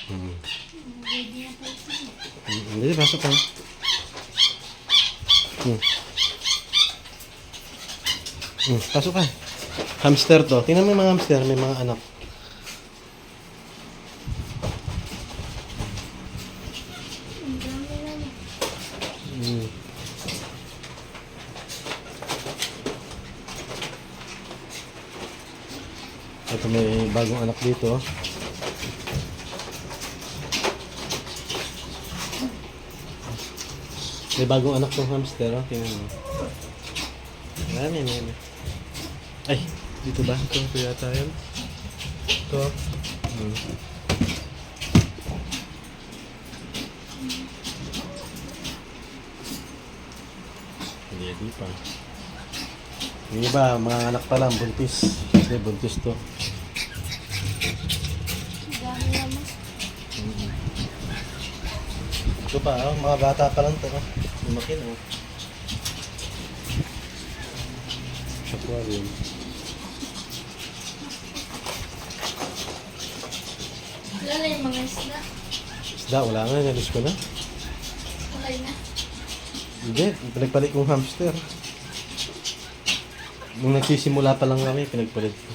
Hmm. Hindi, pasok ka. Pasok ka. Hamster to. Tingnan mo yung mga hamster, may mga anak. Ito may bagong anak dito. May bagong anak ng hamster, oh. Tingnan mo. Marami. Ay, dito ba? Ito yata yun. Ito. Hindi pa. Yung iba, mga anak pa lang, buntis. Hindi, buntis to. Dami naman. Ito pa, oh, mga bata pa lang to. Oh. Lumakin, oh. Aquarium. Wala na yung mga isda. Isda, wala nga. Nalis ko na. Kulay na. Hindi, pinagpalit kong hamster. Nung nagsisimula pa lang kami, pinagpalit ko.